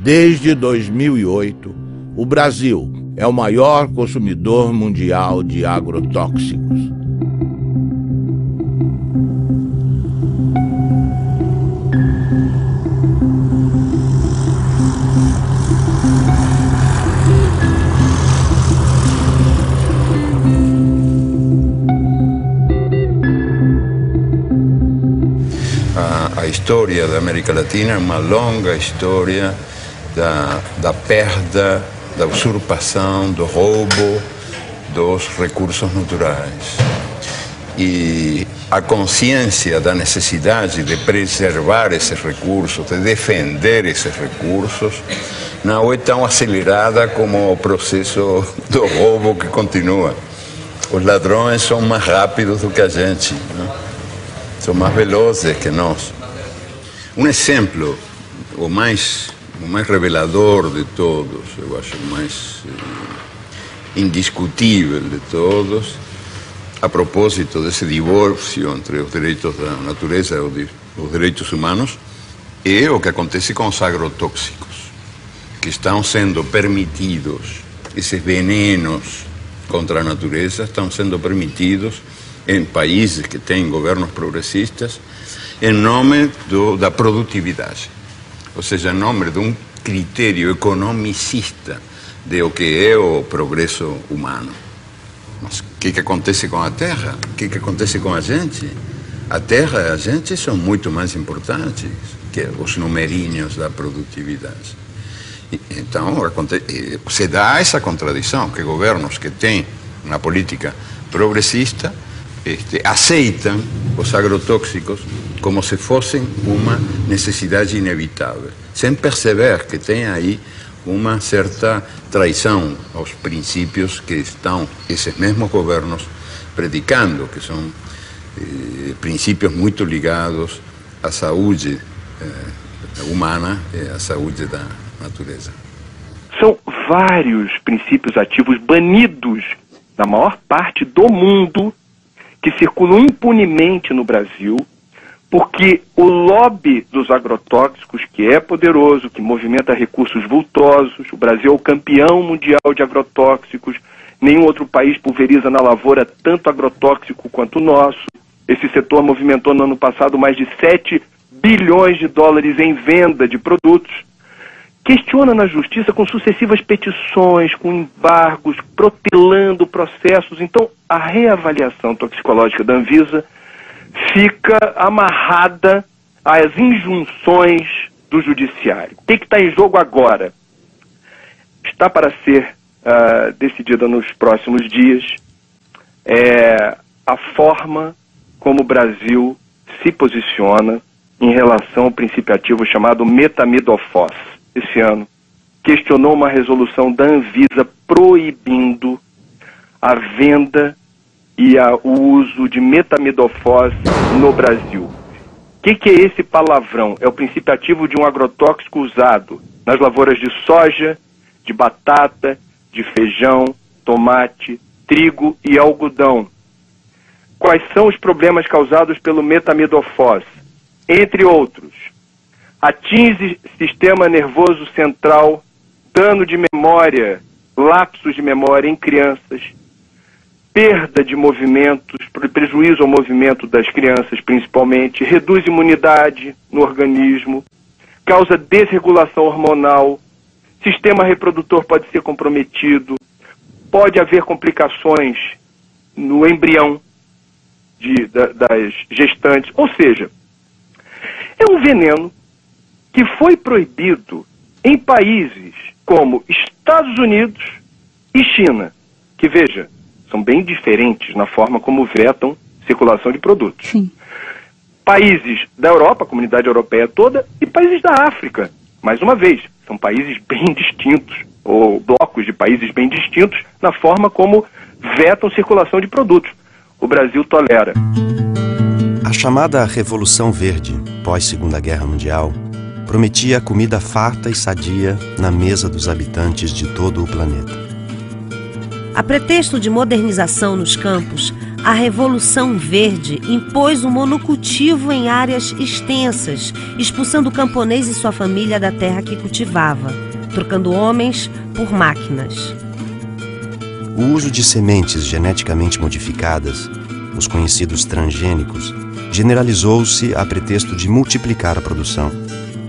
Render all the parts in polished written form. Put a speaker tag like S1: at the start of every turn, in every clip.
S1: Desde 2008, o Brasil é o maior consumidor mundial de agrotóxicos.
S2: A história da América Latina é uma longa história da perda, da usurpação, do roubo dos recursos naturais. E a consciência da necessidade de preservar esses recursos, de defender esses recursos, não é tão acelerada como o processo do roubo que continua. Os ladrões são mais rápidos do que a gente, né? São mais velozes que nós. Um exemplo, o mais revelador de todos, eu acho o mais indiscutível de todos, a propósito desse divórcio entre os direitos da natureza e os direitos humanos, é o que acontece com os agrotóxicos, que estão sendo permitidos, esses venenos contra a natureza estão sendo permitidos em países que têm governos progressistas, em nome da produtividade, ou seja, em nome de um critério economicista de o que é o progresso humano. Mas o que acontece com a terra? O que acontece com a gente? A terra e a gente são muito mais importantes que os numerinhos da produtividade. Então, se dá essa contradição, que governos que têm uma política progressista aceitam os agrotóxicos como se fossem uma necessidade inevitável, sem perceber que tem aí uma certa traição aos princípios que estão esses mesmos governos predicando, que são princípios muito ligados à saúde humana e à saúde da natureza.
S3: São vários princípios ativos banidos na maior parte do mundo que circulam impunemente no Brasil, porque o lobby dos agrotóxicos, que é poderoso, que movimenta recursos vultosos, o Brasil é o campeão mundial de agrotóxicos, nenhum outro país pulveriza na lavoura tanto agrotóxico quanto o nosso. Esse setor movimentou no ano passado mais de 7 bilhões de dólares em venda de produtos. Questiona na justiça com sucessivas petições, com embargos, protelando processos. Então, a reavaliação toxicológica da Anvisa fica amarrada às injunções do judiciário. O que está em jogo agora? Está para ser decidida nos próximos dias a forma como o Brasil se posiciona em relação ao princípio ativo chamado metamidofos. Esse ano, questionou uma resolução da Anvisa proibindo a venda e o uso de metamidofos no Brasil. O que é esse palavrão? É o princípio ativo de um agrotóxico usado nas lavouras de soja, de batata, de feijão, tomate, trigo e algodão. Quais são os problemas causados pelo metamidofos? Entre outros, atinge sistema nervoso central, dano de memória, lapsos de memória em crianças, perda de movimentos, prejuízo ao movimento das crianças principalmente, reduz imunidade no organismo, causa desregulação hormonal, sistema reprodutor pode ser comprometido, pode haver complicações no embrião das gestantes, ou seja, é um veneno que foi proibido em países como Estados Unidos e China, que, veja, são bem diferentes na forma como vetam circulação de produtos.
S4: Sim.
S3: Países da Europa, a comunidade europeia toda, e países da África. Mais uma vez, são países bem distintos, ou blocos de países bem distintos, na forma como vetam circulação de produtos. O Brasil tolera.
S5: A chamada Revolução Verde, pós-Segunda Guerra Mundial, prometia comida farta e sadia na mesa dos habitantes de todo o planeta.
S6: A pretexto de modernização nos campos,
S4: A Revolução Verde impôs o monocultivo em áreas extensas, expulsando o camponês e sua família da terra que cultivava, trocando homens por máquinas.
S5: O uso de sementes geneticamente modificadas, os conhecidos transgênicos, generalizou-se a pretexto de multiplicar a produção.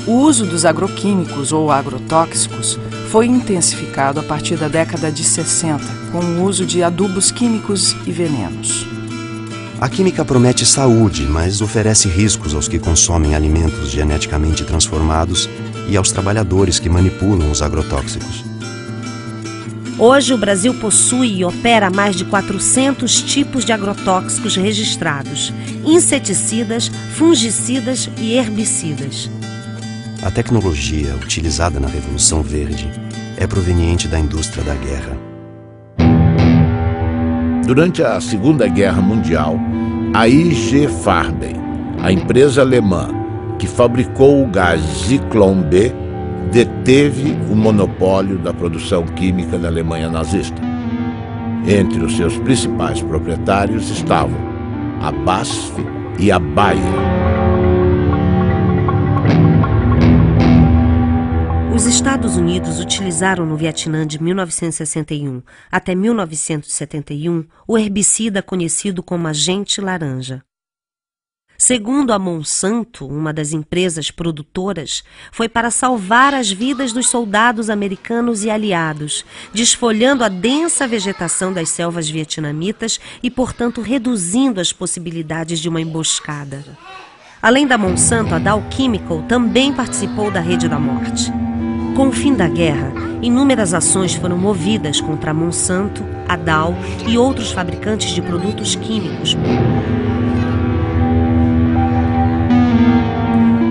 S6: O uso dos agroquímicos ou agrotóxicos foi intensificado a partir da década de 60, com o uso de adubos químicos e venenos.
S5: A química promete saúde, mas oferece riscos aos que consomem alimentos geneticamente transformados e aos trabalhadores que manipulam os agrotóxicos.
S4: Hoje, o Brasil possui e opera mais de 400 tipos de agrotóxicos registrados, inseticidas, fungicidas e herbicidas.
S5: A tecnologia utilizada na Revolução Verde é proveniente da indústria da guerra.
S1: Durante a Segunda Guerra Mundial, a IG Farben, a empresa alemã que fabricou o gás Zyklon B, deteve o monopólio da produção química da Alemanha nazista. Entre os seus principais proprietários estavam a BASF e a Bayer.
S4: Os Estados Unidos utilizaram no Vietnã de 1961 até 1971 o herbicida conhecido como agente laranja. Segundo a Monsanto, uma das empresas produtoras, foi para salvar as vidas dos soldados americanos e aliados, desfolhando a densa vegetação das selvas vietnamitas e, portanto, reduzindo as possibilidades de uma emboscada. Além da Monsanto, a Dow Chemical também participou da Rede da Morte. Com o fim da guerra, inúmeras ações foram movidas contra a Monsanto, a Dow e outros fabricantes de produtos químicos.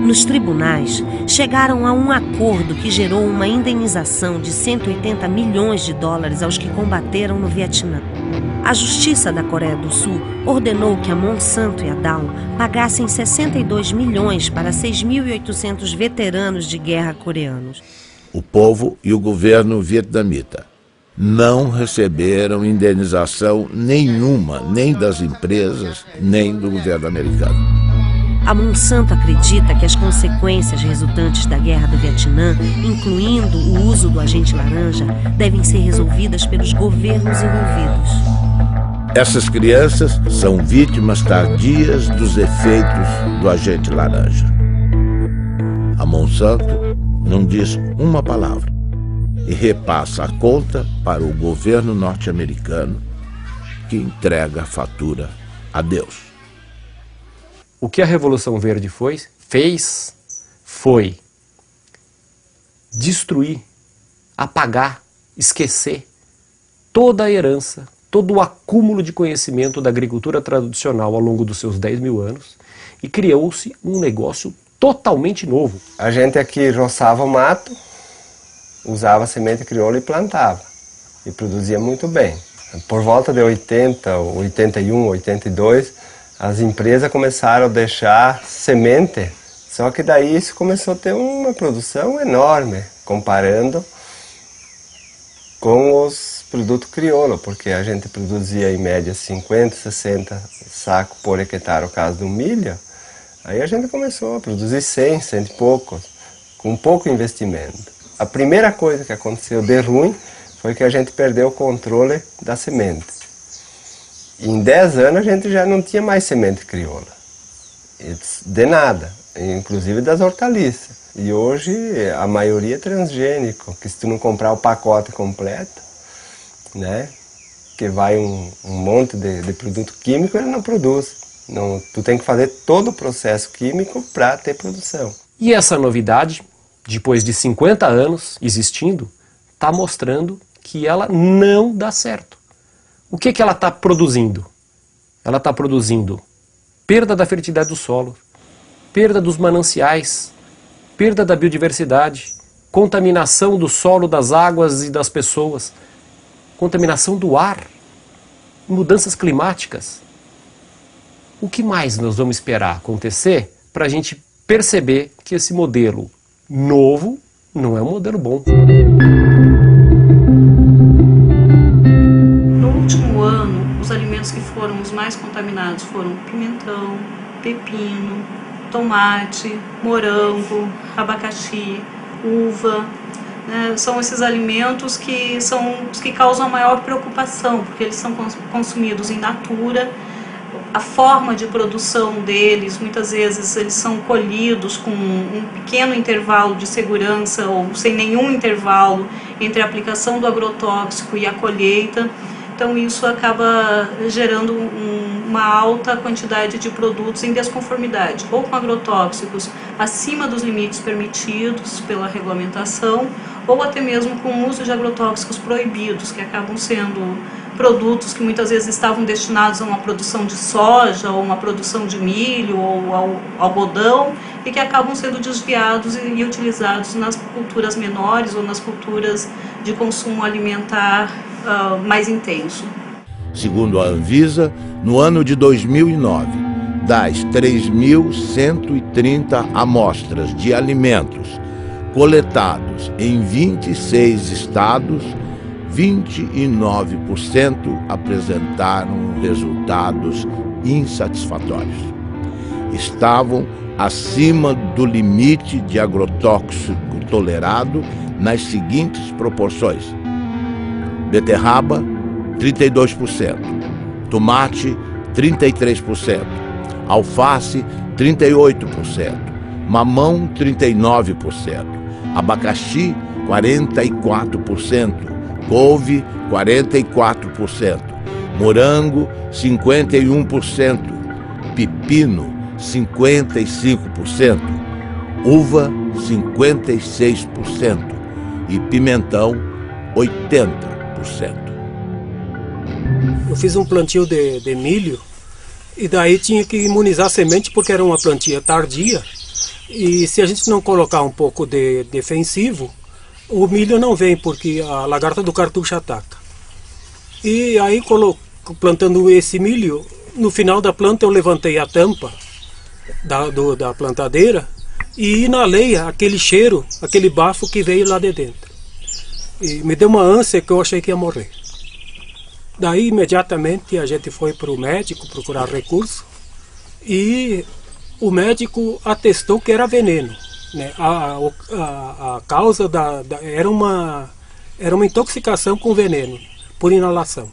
S4: Nos tribunais, chegaram a um acordo que gerou uma indenização de 180 milhões de dólares aos que combateram no Vietnã. A Justiça da Coreia do Sul ordenou que a Monsanto e a Dow pagassem 62 milhões para 6.800 veteranos de guerra coreanos.
S1: O povo e o governo vietnamita não receberam indenização nenhuma, nem das empresas, nem do governo americano.
S4: A Monsanto acredita que as consequências resultantes da guerra do Vietnã, incluindo o uso do agente laranja, devem ser resolvidas pelos governos envolvidos.
S1: Essas crianças são vítimas tardias dos efeitos do agente laranja. A Monsanto não diz uma palavra e repassa a conta para o governo norte-americano, que entrega a fatura a Deus.
S7: O que a Revolução Verde fez foi destruir, apagar, esquecer toda a herança, todo o acúmulo de conhecimento da agricultura tradicional ao longo dos seus 10 mil anos e criou-se um negócio totalmente novo.
S8: A gente aqui roçava o mato, usava semente crioula e plantava. E produzia muito bem. Por volta de 80, 81, 82, as empresas começaram a deixar semente. Só que daí isso começou a ter uma produção enorme, comparando com os produtos crioula, porque a gente produzia em média 50, 60 sacos por hectare no caso do milho. Aí a gente começou a produzir 100 e poucos, com pouco investimento. A primeira coisa que aconteceu de ruim foi que a gente perdeu o controle da semente. E em 10 anos a gente já não tinha mais semente crioula, de nada, inclusive das hortaliças. E hoje a maioria é transgênico, que se tu não comprar o pacote completo, né, que vai um monte de produto químico, ele não produz. Não, tu tem que fazer todo o processo químico para ter produção.
S7: E essa novidade, depois de 50 anos existindo, está mostrando que ela não dá certo. O que ela está produzindo? Ela está produzindo perda da fertilidade do solo, perda dos mananciais, perda da biodiversidade, contaminação do solo, das águas e das pessoas, contaminação do ar, mudanças climáticas. O que mais nós vamos esperar acontecer para a gente perceber que esse modelo novo não é um modelo bom?
S4: No último ano,
S9: os alimentos que foram os mais contaminados foram pimentão, pepino, tomate, morango, abacaxi, uva. São esses alimentos que são os que causam a maior preocupação, porque eles são consumidos in natura. A forma de produção deles, muitas vezes eles são colhidos com um pequeno intervalo de segurança ou sem nenhum intervalo entre a aplicação do agrotóxico e a colheita. Então isso acaba gerando uma alta quantidade de produtos em desconformidade, ou com agrotóxicos acima dos limites permitidos pela regulamentação, ou até mesmo com o uso de agrotóxicos proibidos, que acabam sendo produtos que muitas vezes estavam destinados a uma produção de soja, ou uma produção de milho, ou ao algodão, e que acabam sendo desviados e utilizados nas culturas menores ou nas culturas de consumo alimentar mais intenso.
S1: Segundo a Anvisa, no ano de 2009, das 3.130 amostras de alimentos coletados em 26 estados, 29% apresentaram resultados insatisfatórios. Estavam acima do limite de agrotóxico tolerado nas seguintes proporções: beterraba, 32%, tomate, 33%, alface, 38%, mamão, 39%, abacaxi, 44%, couve, 44%, morango, 51%, pepino, 55%, uva, 56% e pimentão, 80%.
S10: Eu fiz um plantio de milho e daí tinha que imunizar a semente porque era uma plantia tardia, e se a gente não colocar um pouco de defensivo, o milho não vem porque a lagarta do cartucho ataca. E aí, plantando esse milho, no final da planta eu levantei a tampa da plantadeira e inalei aquele cheiro, aquele bafo que veio lá de dentro. E me deu uma ânsia que eu achei que ia morrer. Daí, imediatamente, a gente foi para o médico procurar recurso e o médico atestou que era veneno. Né? A causa era uma intoxicação com veneno, por inalação.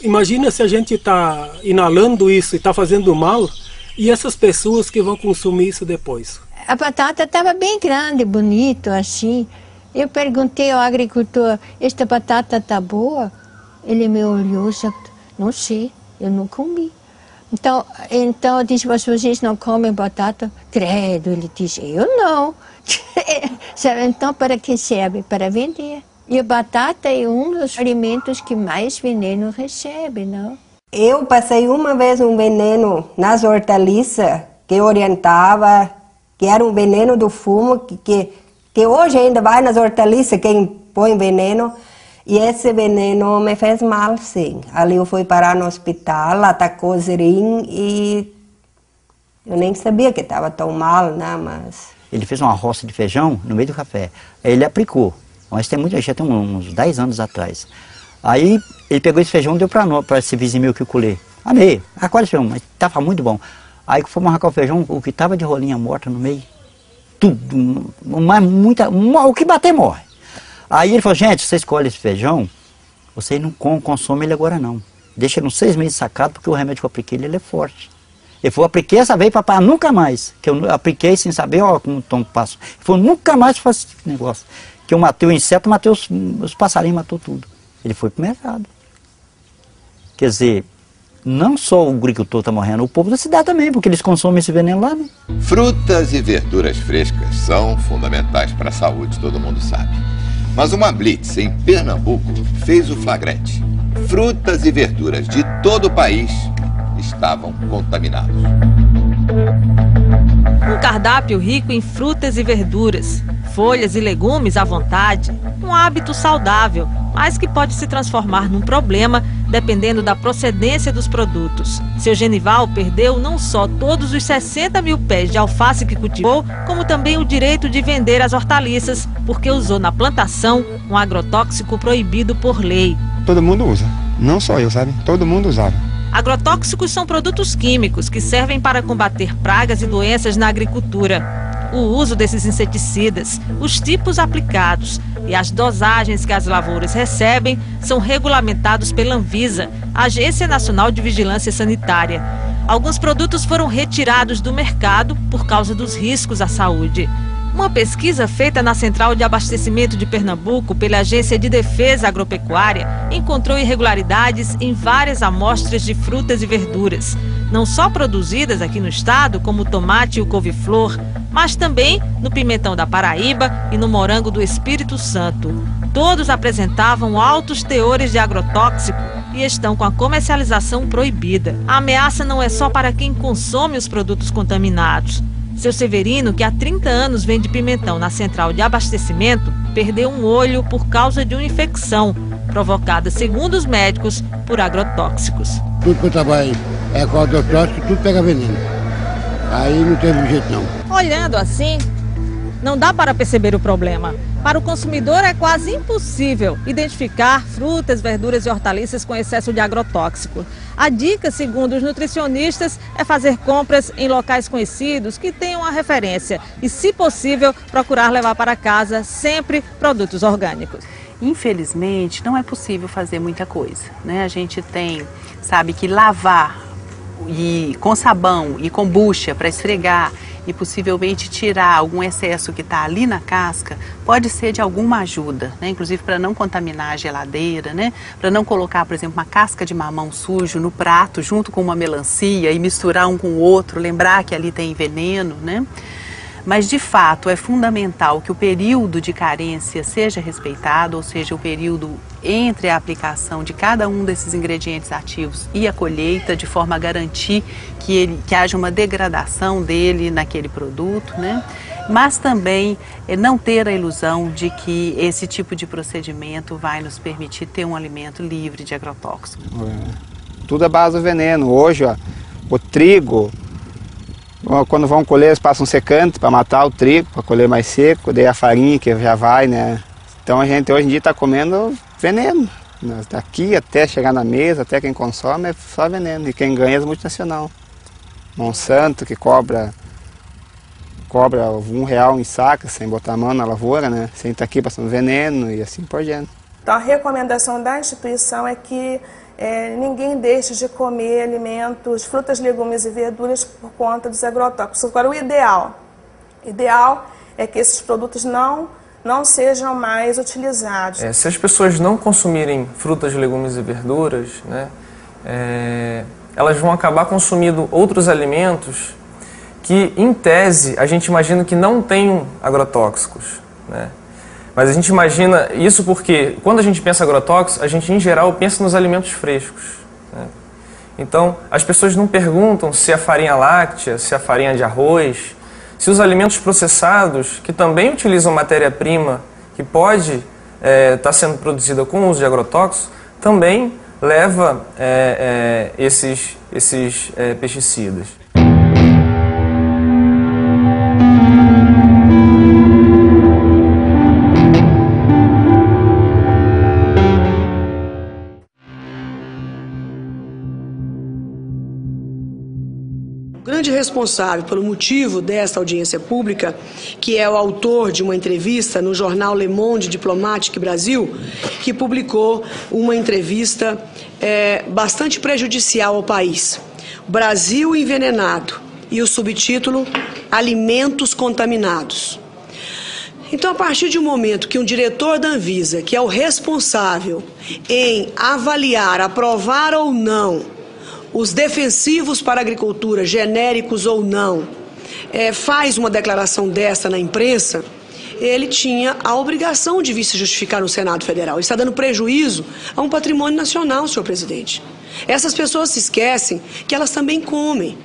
S10: Imagina se a gente está inalando isso e está fazendo mal, e essas pessoas que vão consumir isso depois.
S11: A batata estava bem grande, bonito, assim. Eu perguntei ao agricultor, esta batata está boa? Ele me olhou e disse, não sei, eu não comi. Então eu disse, mas vocês não comem batata? Credo, ele disse, eu não. Então para que serve? Para vender. E a batata é um dos alimentos que mais veneno recebe, não?
S12: Eu passei uma vez um veneno nas hortaliças que orientava, que era um veneno do fumo, que hoje ainda vai nas hortaliças quem põe veneno. E esse veneno me fez mal, sim. Ali eu fui parar no hospital, atacou o rim e eu nem sabia que estava tão mal, né, mas...
S13: Ele fez uma roça de feijão no meio do café. Aí ele aplicou, mas já tem uns 10 anos atrás. Aí ele pegou esse feijão e deu para esse vizinho meu que eu colhei. Amei, quase feijão, mas estava muito bom. Aí fomos arrancar o feijão, o que estava de rolinha morta no meio, tudo, mas o que bater morre. Aí ele falou, gente, você escolhe esse feijão, você não consome ele agora não. Deixa ele uns 6 meses sacado, porque o remédio que eu apliquei ele é forte. Ele falou, apliquei essa vez, papai, nunca mais. Que eu apliquei sem saber, ó, como o tom passa. Ele falou, nunca mais faço esse negócio. Que eu matei o inseto, matei os passarinhos, matou tudo. Ele foi pro mercado. Quer dizer, não só o agricultor está morrendo, o povo da cidade também, porque eles consomem esse veneno lá, né?
S14: Frutas e verduras frescas são fundamentais para a saúde, todo mundo sabe. Mas uma blitz em Pernambuco fez o flagrante. Frutas e verduras de todo o país estavam contaminados.
S15: Um cardápio rico em frutas e verduras, folhas e legumes à vontade, um hábito saudável, mas que pode se transformar num problema dependendo da procedência dos produtos. Seu Genival perdeu não só todos os 60 mil pés de alface que cultivou, como também o direito de vender as hortaliças, porque usou na plantação um agrotóxico proibido por lei.
S16: Todo mundo usa, Não só eu, sabe? Todo mundo usava.
S15: Agrotóxicos são produtos químicos que servem para combater pragas e doenças na agricultura. O uso desses inseticidas, os tipos aplicados e as dosagens que as lavouras recebem são regulamentados pela Anvisa, Agência Nacional de Vigilância Sanitária. Alguns produtos foram retirados do mercado por causa dos riscos à saúde. Uma pesquisa feita na Central de Abastecimento de Pernambuco pela Agência de Defesa Agropecuária encontrou irregularidades em várias amostras de frutas e verduras, não só produzidas aqui no estado, como o tomate e o couve-flor, mas também no pimentão da Paraíba e no morango do Espírito Santo. Todos apresentavam altos teores de agrotóxico e estão com a comercialização proibida. A ameaça não é só para quem consome os produtos contaminados. Seu Severino, que há 30 anos vende pimentão na Central de Abastecimento, perdeu um olho por causa de uma infecção provocada, segundo os médicos, por agrotóxicos.
S17: Tudo que eu trabalho é com agrotóxico, tudo pega veneno. Aí não teve jeito não.
S15: Olhando assim, não dá para perceber o problema. Para o consumidor é quase impossível identificar frutas, verduras e hortaliças com excesso de agrotóxico. A dica, segundo os nutricionistas, é fazer compras em locais conhecidos que tenham a referência e, se possível, procurar levar para casa sempre produtos orgânicos.
S18: Infelizmente, não é possível fazer muita coisa, né? A gente sabe que lavar com sabão e com bucha para esfregar e possivelmente tirar algum excesso que está ali na casca, pode ser de alguma ajuda, né? Inclusive para não contaminar a geladeira, né? Para não colocar, por exemplo, uma casca de mamão sujo no prato junto com uma melancia e misturar um com o outro, lembrar que ali tem veneno, né? Mas, de fato, é fundamental que o período de carência seja respeitado, ou seja, o período entre a aplicação de cada um desses ingredientes ativos e a colheita, de forma a garantir que haja uma degradação dele naquele produto, né? Mas também não ter a ilusão de que esse tipo de procedimento vai nos permitir ter um alimento livre de agrotóxicos.
S16: Tudo é base do veneno. Hoje, ó, o trigo... Quando vão colher, eles passam secante para matar o trigo, para colher mais seco, daí a farinha que já vai, né? Então a gente hoje em dia está comendo veneno. Daqui até chegar na mesa, até quem consome é só veneno. E quem ganha é as multinacional. Monsanto, que cobra R$1 em saca, sem botar a mão na lavoura, né? Sem estar aqui passando veneno e assim por diante.
S19: Então a recomendação da instituição é que ninguém deixe de comer alimentos, frutas, legumes e verduras por conta dos agrotóxicos. Agora, o ideal é que esses produtos não sejam mais utilizados.
S20: Se as pessoas não consumirem frutas, legumes e verduras, né, elas vão acabar consumindo outros alimentos que, em tese, a gente imagina que não tem agrotóxicos, né? Mas a gente imagina isso porque, quando a gente pensa agrotóxico, a gente, em geral, pensa nos alimentos frescos, né? Então, as pessoas não perguntam se a farinha láctea, se a farinha de arroz, se os alimentos processados, que também utilizam matéria-prima que pode estar sendo produzida com o uso de agrotóxicos, também leva esses pesticidas.
S21: O grande responsável pelo motivo desta audiência pública, que é o autor de uma entrevista no jornal Le Monde Diplomatique Brasil, que publicou uma entrevista bastante prejudicial ao país. Brasil envenenado, e o subtítulo Alimentos contaminados. Então, a partir de um momento que um diretor da Anvisa, que é o responsável em avaliar, aprovar ou não os defensivos para a agricultura, genéricos ou não, faz uma declaração dessa na imprensa, ele tinha a obrigação de vir se justificar no Senado Federal. Ele está dando prejuízo a um patrimônio nacional, senhor presidente. Essas pessoas se esquecem que elas também comem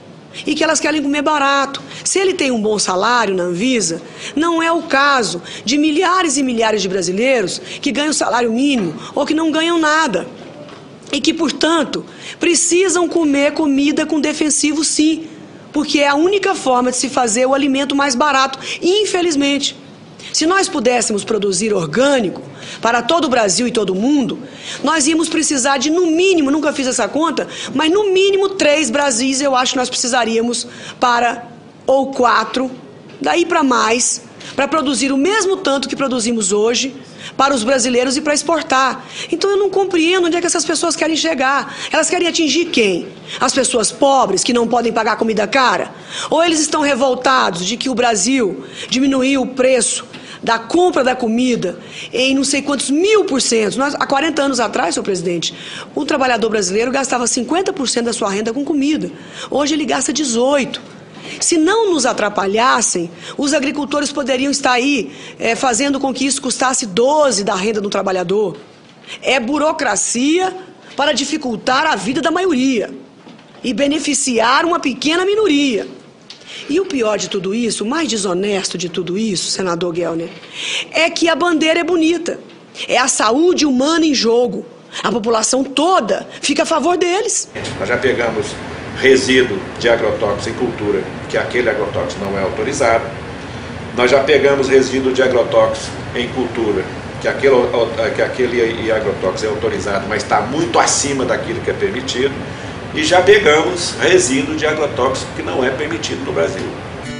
S21: e que elas querem comer barato. Se ele tem um bom salário na Anvisa, não é o caso de milhares e milhares de brasileiros que ganham salário mínimo ou que não ganham nada. E que, portanto, precisam comer comida com defensivo, sim, porque é a única forma de se fazer o alimento mais barato, infelizmente. Se nós pudéssemos produzir orgânico para todo o Brasil e todo o mundo, nós íamos precisar de, no mínimo, nunca fiz essa conta, mas no mínimo 3 Brasis eu acho que nós precisaríamos ou 4, daí para mais, para produzir o mesmo tanto que produzimos hoje para os brasileiros e para exportar. Então eu não compreendo onde é que essas pessoas querem chegar. Elas querem atingir quem? As pessoas pobres que não podem pagar comida cara? Ou eles estão revoltados de que o Brasil diminuiu o preço da compra da comida em não sei quantos 1000%. Há 40 anos atrás, senhor presidente, o trabalhador brasileiro gastava 50% da sua renda com comida. Hoje ele gasta 18%. Se não nos atrapalhassem, os agricultores poderiam estar aí fazendo com que isso custasse 12% da renda do trabalhador. É burocracia para dificultar a vida da maioria e beneficiar uma pequena minoria. E o pior de tudo isso, o mais desonesto de tudo isso, senador Gelner, é que a bandeira é bonita. É a saúde humana em jogo. A população toda fica a favor deles.
S2: Nós já pegamos resíduo de agrotóxico em cultura, que aquele agrotóxico não é autorizado. Nós já pegamos resíduo de agrotóxico em cultura, que aquele agrotóxico é autorizado, mas está muito acima daquilo que é permitido. E já pegamos resíduo de agrotóxico que não é permitido no Brasil.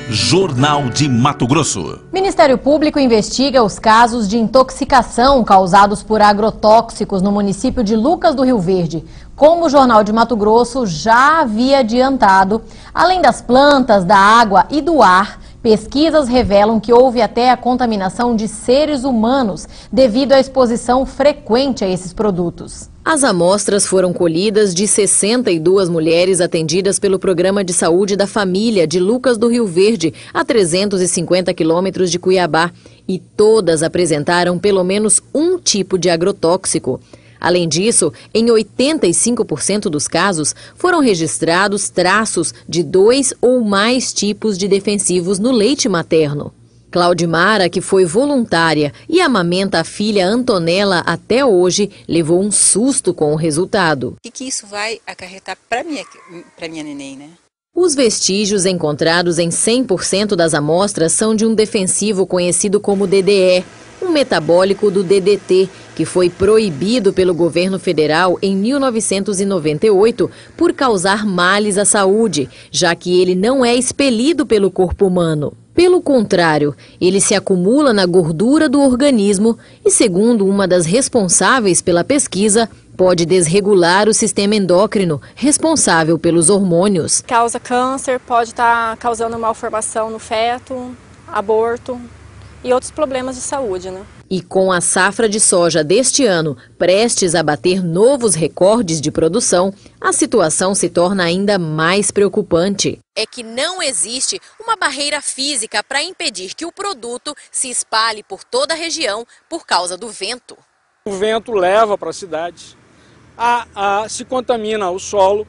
S22: Jornal de Mato Grosso. Ministério Público investiga os casos de intoxicação causados por agrotóxicos no município de Lucas do Rio Verde. Como o Jornal de Mato Grosso já havia adiantado, além das plantas, da água e do ar, pesquisas revelam que houve até a contaminação de seres humanos devido à exposição frequente a esses produtos.
S23: As amostras foram colhidas de 62 mulheres atendidas pelo Programa de Saúde da Família de Lucas do Rio Verde, a 350 quilômetros de Cuiabá, e todas apresentaram pelo menos um tipo de agrotóxico. Além disso, em 85% dos casos, foram registrados traços de 2 ou mais tipos de defensivos no leite materno. Claudimara, que foi voluntária e amamenta a filha Antonella até hoje, levou um susto com o resultado.
S24: O que isso vai acarretar para minha neném, né?
S23: Os vestígios encontrados em 100% das amostras são de um defensivo conhecido como DDE, um metabólico do DDT, que foi proibido pelo governo federal em 1998 por causar males à saúde, já que ele não é expelido pelo corpo humano. Pelo contrário, ele se acumula na gordura do organismo e, segundo uma das responsáveis pela pesquisa, pode desregular o sistema endócrino, responsável pelos hormônios.
S25: Causa câncer, pode estar causando malformação no feto, aborto e outros problemas de saúde, né?
S23: E com a safra de soja deste ano prestes a bater novos recordes de produção, a situação se torna ainda mais preocupante.
S26: É que não existe uma barreira física para impedir que o produto se espalhe por toda a região por causa do vento.
S27: O vento leva para a cidade, se contamina o solo,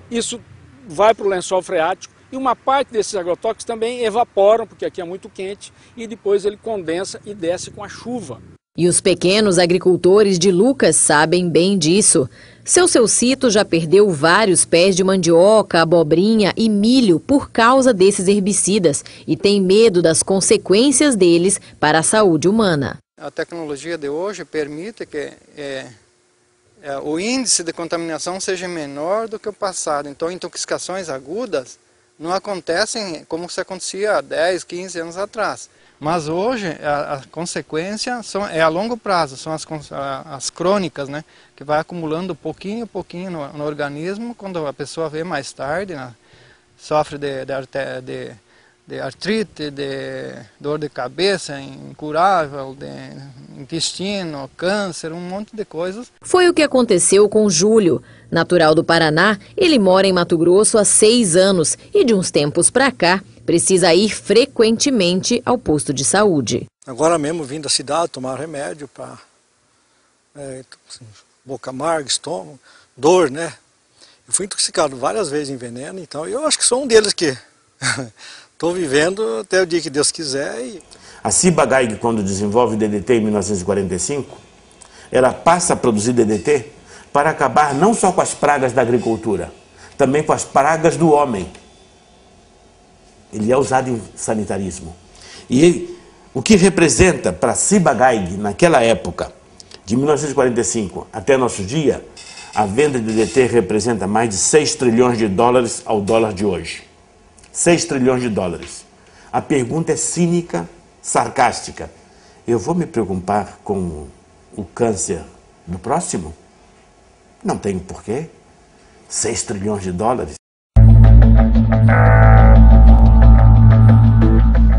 S27: isso vai para o lençol freático. E uma parte desses agrotóxicos também evaporam, porque aqui é muito quente, e depois ele condensa e desce com a chuva.
S23: E os pequenos agricultores de Lucas sabem bem disso. Seu Cito já perdeu vários pés de mandioca, abobrinha e milho por causa desses herbicidas e tem medo das consequências deles para a saúde humana.
S28: A tecnologia de hoje permite que o índice de contaminação seja menor do que o passado. Então, intoxicações agudas não acontecem como se acontecia há 10, 15 anos atrás. Mas hoje a consequência é a longo prazo, são as crônicas, né, que vai acumulando pouquinho a pouquinho no organismo. Quando a pessoa vê mais tarde, né, sofre de artrite, de dor de cabeça incurável, de intestino, câncer, um monte de coisas.
S23: Foi o que aconteceu com Júlio. Natural do Paraná, ele mora em Mato Grosso há 6 anos e de uns tempos para cá precisa ir frequentemente ao posto de saúde.
S29: Agora mesmo vim da cidade tomar remédio para boca amarga, estômago, dor, né? Eu fui intoxicado várias vezes em veneno, então eu acho que sou um deles que estou vivendo até o dia que Deus quiser.
S30: A Ciba-Geigy, quando desenvolve o DDT em 1945, ela passa a produzir DDT para acabar não só com as pragas da agricultura, também com as pragas do homem. Ele é usado em sanitarismo. E O que representa para Ciba-Geigy, naquela época, de 1945 até nosso dia, a venda de DDT representa mais de 6 trilhões de dólares ao dólar de hoje. 6 trilhões de dólares. A pergunta é cínica, sarcástica. Eu vou me preocupar com o câncer do próximo? Não tenho porquê. 6 trilhões de dólares.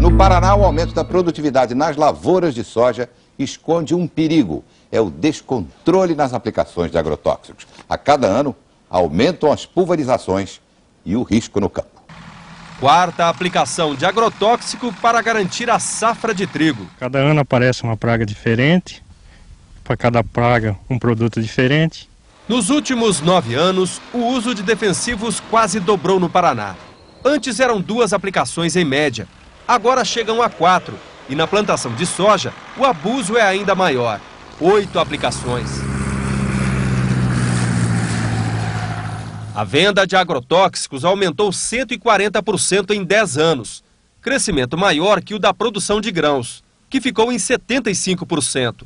S14: No Paraná, o aumento da produtividade nas lavouras de soja esconde um perigo. É o descontrole nas aplicações de agrotóxicos. A cada ano, aumentam as pulverizações e o risco no campo.
S1: Quarta aplicação de agrotóxico para garantir a safra de trigo.
S3: Cada ano aparece uma praga diferente, para cada praga um produto diferente.
S1: Nos últimos 9 anos, o uso de defensivos quase dobrou no Paraná. Antes eram 2 aplicações em média, agora chegam a 4. E na plantação de soja, o abuso é ainda maior, 8 aplicações. A venda de agrotóxicos aumentou 140% em 10 anos, crescimento maior que o da produção de grãos, que ficou em 75%.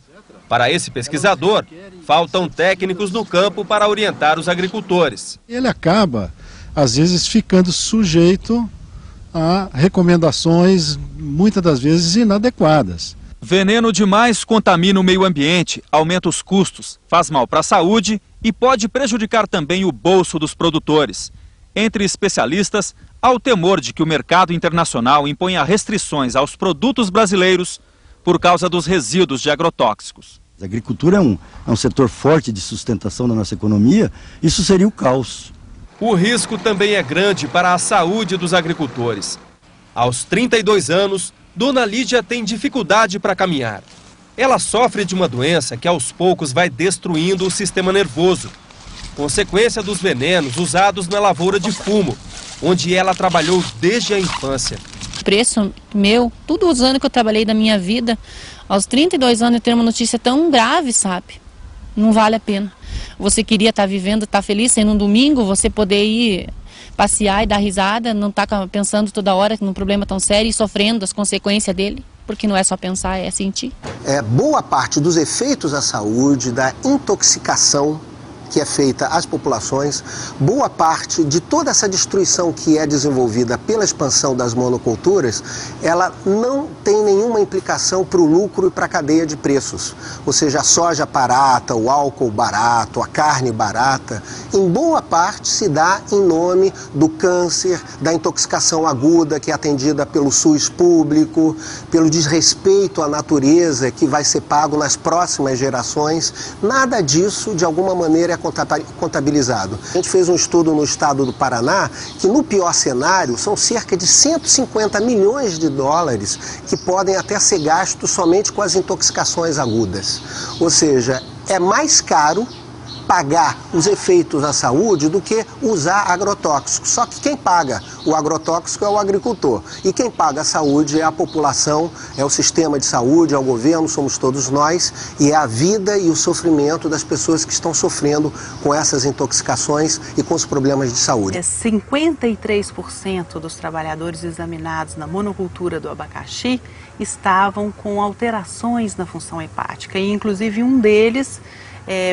S1: Para esse pesquisador, faltam técnicos no campo para orientar os agricultores.
S4: Ele acaba, às vezes, ficando sujeito a recomendações, muitas das vezes, inadequadas.
S1: Veneno demais contamina o meio ambiente, aumenta os custos, faz mal para a saúde e pode prejudicar também o bolso dos produtores. Entre especialistas, há o temor de que o mercado internacional imponha restrições aos produtos brasileiros por causa dos resíduos de agrotóxicos.
S5: A agricultura é um setor forte de sustentação da nossa economia, isso seria o caos.
S1: O risco também é grande para a saúde dos agricultores. Aos 32 anos, Dona Lídia tem dificuldade para caminhar. Ela sofre de uma doença que aos poucos vai destruindo o sistema nervoso, consequência dos venenos usados na lavoura de fumo, onde ela trabalhou desde a infância.
S6: Preço meu, todos os anos que eu trabalhei da minha vida, aos 32 anos eu tenho uma notícia tão grave, sabe? Não vale a pena. Você queria estar vivendo, estar feliz, sendo um domingo, você poder ir passear e dar risada, não estar pensando toda hora num problema tão sério e sofrendo as consequências dele, porque não é só pensar, é sentir.
S7: Boa parte dos efeitos à saúde, da intoxicação que é feita às populações, boa parte de toda essa destruição que é desenvolvida pela expansão das monoculturas, ela não tem nenhuma implicação para o lucro e para a cadeia de preços. Ou seja, a soja barata, o álcool barato, a carne barata, em boa parte se dá em nome do câncer, da intoxicação aguda que é atendida pelo SUS público, pelo desrespeito à natureza que vai ser pago nas próximas gerações. Nada disso, de alguma maneira, é contabilizado. A gente fez um estudo no estado do Paraná que, no pior cenário, são cerca de 150 milhões de dólares que podem até ser gastos somente com as intoxicações agudas. Ou seja, é mais caro pagar os efeitos à saúde do que usar agrotóxicos. Só que quem paga o agrotóxico é o agricultor. E quem paga a saúde é a população, é o sistema de saúde, é o governo, somos todos nós. E é a vida e o sofrimento das pessoas que estão sofrendo com essas intoxicações e com os problemas de saúde.
S18: 53% dos trabalhadores examinados na monocultura do abacaxi estavam com alterações na função hepática. E inclusive um deles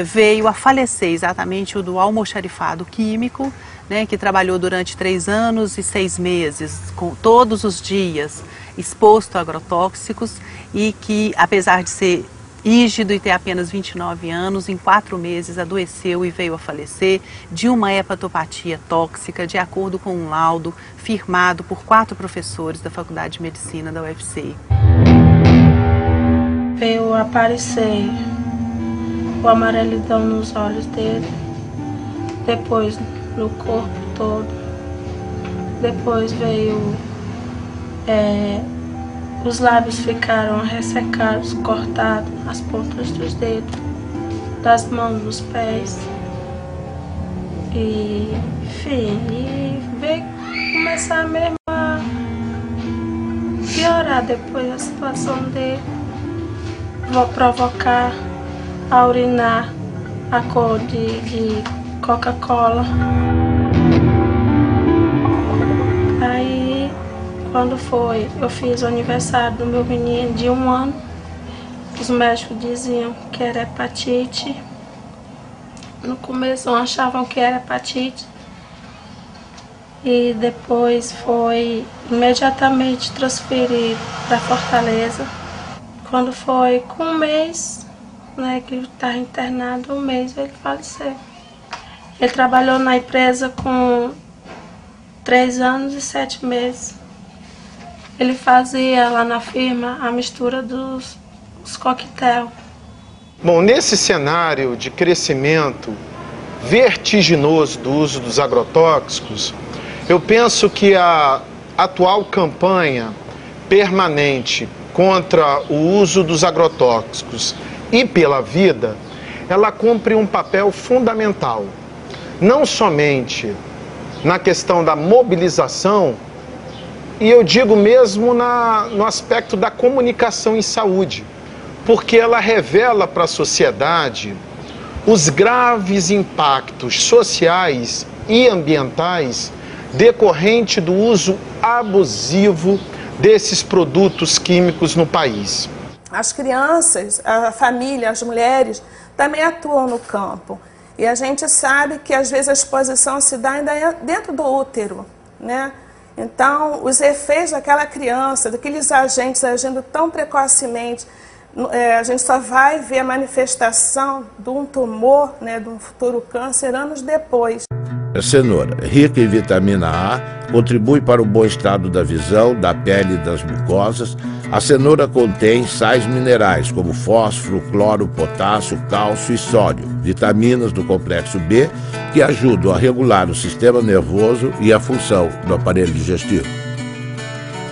S18: veio a falecer, exatamente o do almoxarifado químico, né, que trabalhou durante 3 anos e 6 meses, todos os dias, exposto a agrotóxicos e que, apesar de ser rígido e ter apenas 29 anos, em 4 meses adoeceu e veio a falecer de uma hepatopatia tóxica, de acordo com um laudo firmado por 4 professores da Faculdade de Medicina da UFC.
S8: Veio aparecer o amarelidão nos olhos dele, depois no corpo todo, depois veio, os lábios ficaram ressecados, cortados, as pontas dos dedos, das mãos, dos pés, e enfim, veio começar mesmo a piorar depois a situação dele, vou provocar a urinar a cor de Coca-Cola. Aí Quando foi, eu fiz o aniversário do meu menino de 1 ano. Os médicos diziam que era hepatite. No começo não achavam que era hepatite. E depois foi imediatamente transferido para Fortaleza. Quando foi com 1 mês, né, que ele estava internado, 1 mês ele faleceu. Ele trabalhou na empresa com 3 anos e 7 meses. Ele fazia lá na firma a mistura dos coquetel.
S9: Bom, nesse cenário de crescimento vertiginoso do uso dos agrotóxicos, eu penso que a atual campanha permanente contra o uso dos agrotóxicos e pela vida, ela cumpre um papel fundamental, não somente na questão da mobilização, e eu digo mesmo no aspecto da comunicação em saúde, porque ela revela para a sociedade os graves impactos sociais e ambientais decorrente do uso abusivo desses produtos químicos no país.
S8: As crianças, a família, as mulheres também atuam no campo. E a gente sabe que às vezes a exposição se dá ainda dentro do útero, né? Então, os efeitos daquela criança, daqueles agentes agindo tão precocemente, a gente só vai ver a manifestação de um tumor, né, de um futuro câncer, anos depois.
S10: A cenoura, rica em vitamina A, contribui para o bom estado da visão, da pele e das mucosas. A cenoura contém sais minerais como fósforo, cloro, potássio, cálcio e sódio, vitaminas do complexo B, que ajudam a regular o sistema nervoso e a função do aparelho digestivo.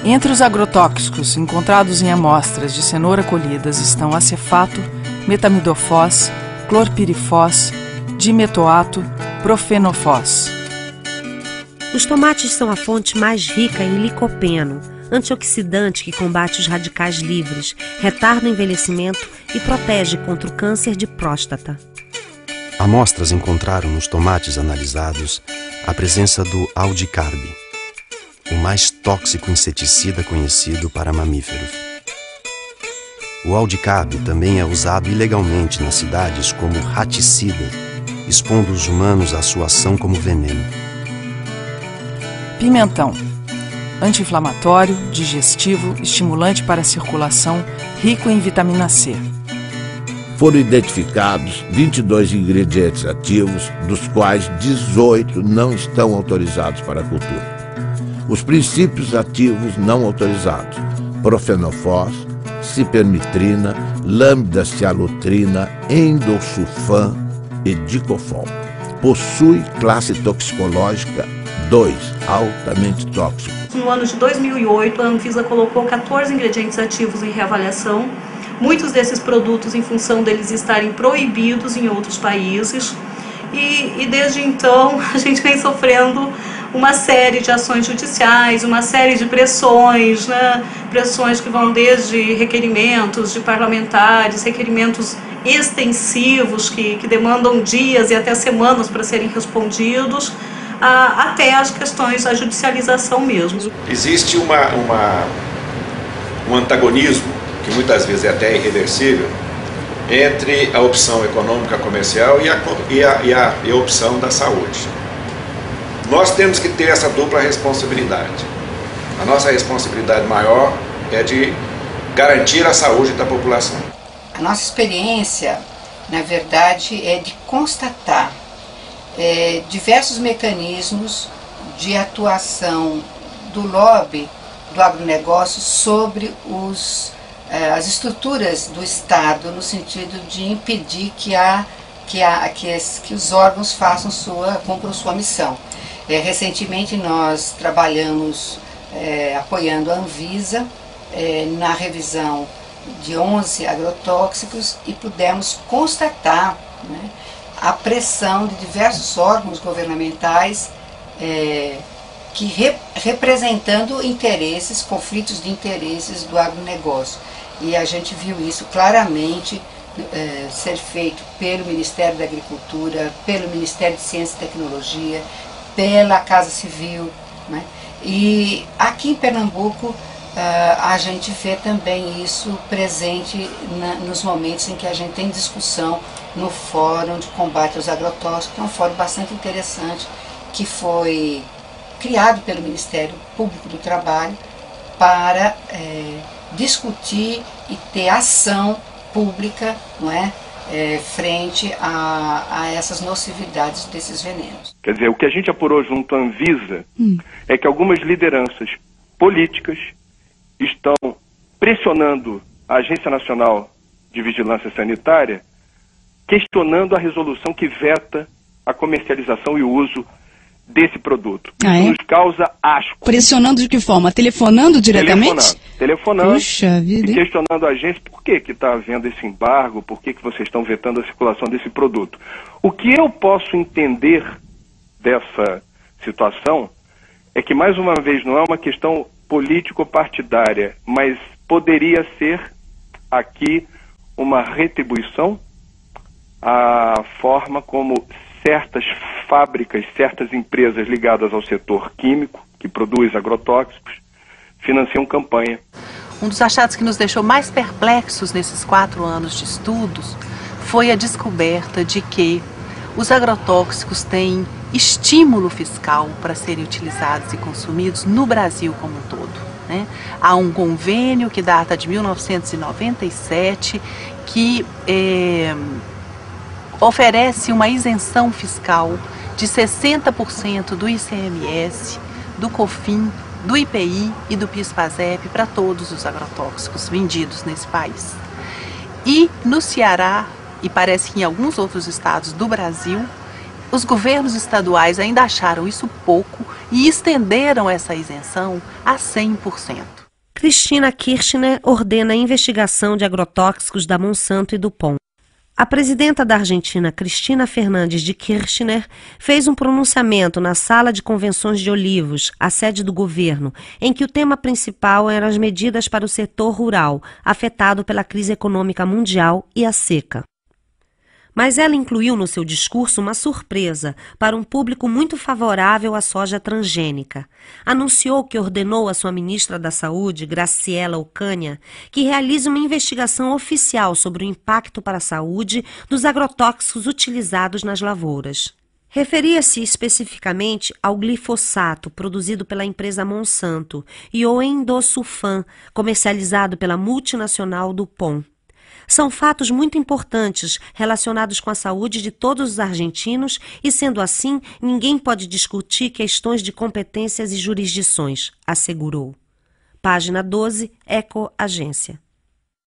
S11: Entre os agrotóxicos encontrados em amostras de cenoura colhidas estão acefato, metamidofós, clorpirifós, dimetoato, profenofós.
S12: Os tomates são a fonte mais rica em licopeno, antioxidante que combate os radicais livres, retarda o envelhecimento e protege contra o câncer de próstata.
S13: Amostras encontraram nos tomates analisados a presença do aldicarb, o mais tóxico inseticida conhecido para mamíferos. O aldicarb também é usado ilegalmente nas cidades como raticida, expondo os humanos à sua ação como veneno.
S11: Pimentão. Anti-inflamatório, digestivo, estimulante para a circulação, rico em vitamina C.
S10: Foram identificados 22 ingredientes ativos, dos quais 18 não estão autorizados para a cultura. Os princípios ativos não autorizados: profenofós, cipermitrina, lambda-cialotrina, endosulfan e dicofol. Possui classe toxicológica 2, altamente tóxico.
S15: No ano de 2008, a Anvisa colocou 14 ingredientes ativos em reavaliação. Muitos desses produtos, em função deles estarem proibidos em outros países. E desde então, a gente vem sofrendo uma série de ações judiciais, uma série de pressões, né? Pressões que vão desde requerimentos de parlamentares, requerimentos extensivos que demandam dias e até semanas para serem respondidos, até as questões da judicialização mesmo.
S2: Existe um antagonismo, que muitas vezes é até irreversível, entre a opção econômica comercial e a opção da saúde. Nós temos que ter essa dupla responsabilidade. A nossa responsabilidade maior é de garantir a saúde da população.
S16: A nossa experiência, na verdade, é de constatar diversos mecanismos de atuação do lobby do agronegócio sobre as estruturas do Estado, no sentido de impedir que os órgãos cumpram sua missão. Recentemente nós trabalhamos apoiando a Anvisa na revisão de 11 agrotóxicos e pudemos constatar, né, a pressão de diversos órgãos governamentais representando interesses, conflitos de interesses do agronegócio. E a gente viu isso claramente ser feito pelo Ministério da Agricultura, pelo Ministério de Ciência e Tecnologia, pela Casa Civil, né? E aqui em Pernambuco a gente vê também isso presente nos momentos em que a gente tem discussão no Fórum de Combate aos Agrotóxicos, que é um fórum bastante interessante, que foi criado pelo Ministério Público do Trabalho para discutir e ter ação pública, não é, frente a essas nocividades desses venenos.
S17: Quer dizer, o que a gente apurou junto à Anvisa é que algumas lideranças políticas estão pressionando a Agência Nacional de Vigilância Sanitária, questionando a resolução que veta a comercialização e o uso desse produto. Isso nos causa asco.
S19: Pressionando de que forma? Telefonando diretamente?
S17: Telefonando
S19: Puxa vida,
S17: e questionando a agência por que está havendo esse embargo, por que vocês estão vetando a circulação desse produto. O que eu posso entender dessa situação é que, mais uma vez, não é uma questão político-partidária, mas poderia ser aqui uma retribuição à forma como certas fábricas, certas empresas ligadas ao setor químico, que produz agrotóxicos, financiam campanha.
S18: Um dos achados que nos deixou mais perplexos nesses 4 anos de estudos foi a descoberta de que os agrotóxicos têm estímulo fiscal para serem utilizados e consumidos no Brasil como um todo, né? Há um convênio que data de 1997 que oferece uma isenção fiscal de 60% do ICMS, do COFINS, do IPI e do PIS/PASEP para todos os agrotóxicos vendidos nesse país. E no Ceará, e parece que em alguns outros estados do Brasil, os governos estaduais ainda acharam isso pouco e estenderam essa isenção a 100%.
S12: Cristina Kirchner ordena a investigação de agrotóxicos da Monsanto e do POM. A presidenta da Argentina, Cristina Fernandes de Kirchner, fez um pronunciamento na Sala de Convenções de Olivos, a sede do governo, em que o tema principal eram as medidas para o setor rural, afetado pela crise econômica mundial e a seca. Mas ela incluiu no seu discurso uma surpresa para um público muito favorável à soja transgênica. Anunciou que ordenou à sua ministra da Saúde, Graciela Ocaña, que realize uma investigação oficial sobre o impacto para a saúde dos agrotóxicos utilizados nas lavouras. Referia-se especificamente ao glifosato, produzido pela empresa Monsanto, e ao endosulfan, comercializado pela multinacional DuPont. São fatos muito importantes relacionados com a saúde de todos os argentinos e, sendo assim, ninguém pode discutir questões de competências e jurisdições, assegurou. Página 12, Eco Agência.